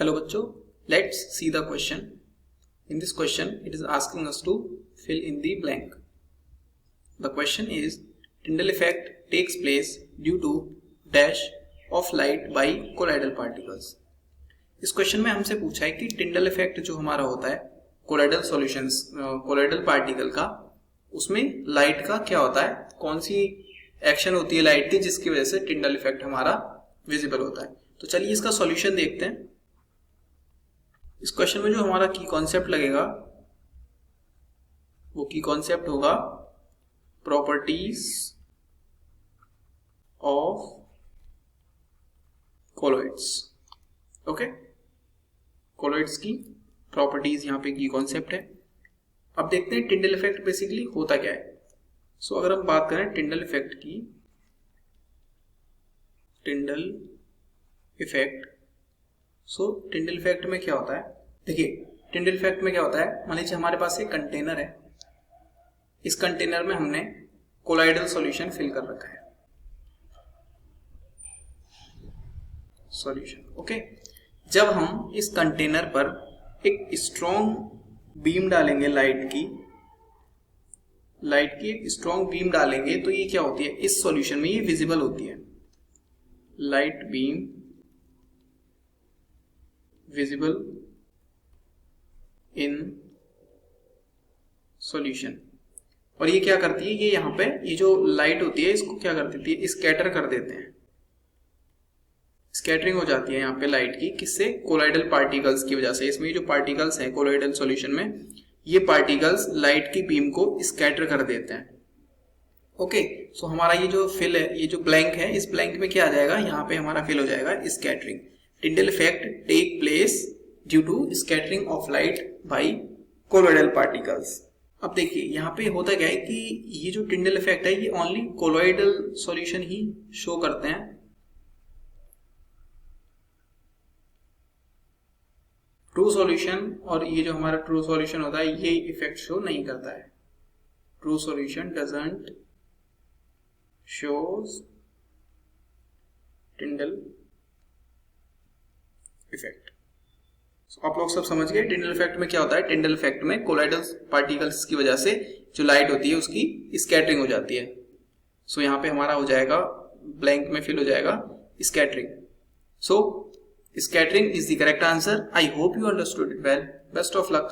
Hello बच्चों, let's see the question. In this question, it is asking us to fill in the blank. The question is, Tyndall effect takes place due to dash of light by colloidal particles. इस question में हमसे पूछा है कि Tyndall effect जो हमारा होता है कोलोइडल सॉल्यूशंस कोलोइडल पार्टिकल का, उसमें लाइट का क्या होता है, कौन सी एक्शन होती है लाइट की जिसकी वजह से टिंडल इफेक्ट हमारा विजिबल होता है. तो चलिए इसका सॉल्यूशन देखते हैं. इस क्वेश्चन में जो हमारा की कॉन्सेप्ट लगेगा वो की कॉन्सेप्ट होगा properties of colloids. Okay, colloids की प्रॉपर्टीज यहाँ पे की कॉन्सेप्ट है. अब देखते हैं टिंडल इफेक्ट बेसिकली होता क्या है. सो अगर हम बात करें टिंडल इफेक्ट की, टिंडल इफेक्ट, सो टिंडल इफेक्ट में क्या होता है, देखिए टिंडल इफेक्ट में क्या होता है, मान लीजिए हमारे पास एक कंटेनर है. इस कंटेनर में हमने कोलोइडल सॉल्यूशन फिल कर रखा है, सॉल्यूशन. ओके, जब हम इस कंटेनर पर एक स्ट्रॉन्ग बीम डालेंगे, लाइट की एक स्ट्रॉन्ग बीम डालेंगे तो ये क्या होती है, इस सॉल्यूशन में ये विजिबल होती है. Light beam visible in solution. और ये क्या करती है, ये यहाँ पे ये जो लाइट होती है इसको क्या कर देती है, स्कैटर कर देते हैं. स्कैटरिंग हो जाती है यहाँ पे लाइट की, किससे, कोलोइडल पार्टिकल्स की वजह से. इसमें जो पार्टिकल्स हैं कोलोइडल सॉल्यूशन में, ये पार्टिकल्स लाइट की बीम को स्कैटर कर देते हैं. ओके, सो हमारा ये जो फिल है, ये जो ब्लैंक है, इस ब्लैंक में क्या आ जाएगा, यहाँ पे हमारा फिल हो जाएगा scattering. Tyndall effect take place due to scattering of light by colloidal particles. अब देखिए यहाँ पे होता क्या है कि ये जो टिंडल इफेक्ट है ये ओनली कोलोइडल सॉल्यूशन ही शो करते हैं. ट्रू सॉल्यूशन और ये जो हमारा ट्रू सॉल्यूशन होता है ये इफेक्ट शो नहीं करता है. True solution doesn't shows Tyndall effect. आप लोग सब समझ गए टिंडल इफेक्ट में क्या होता है. टिंडल इफेक्ट में कोलोइडल पार्टिकल्स की वजह से जो लाइट होती है उसकी स्कैटरिंग हो जाती है. सो यहाँ पे हमारा हो जाएगा ब्लैंक में फिल हो जाएगा scattering. So scattering is the correct answer. I hope you understood it well. Best of luck.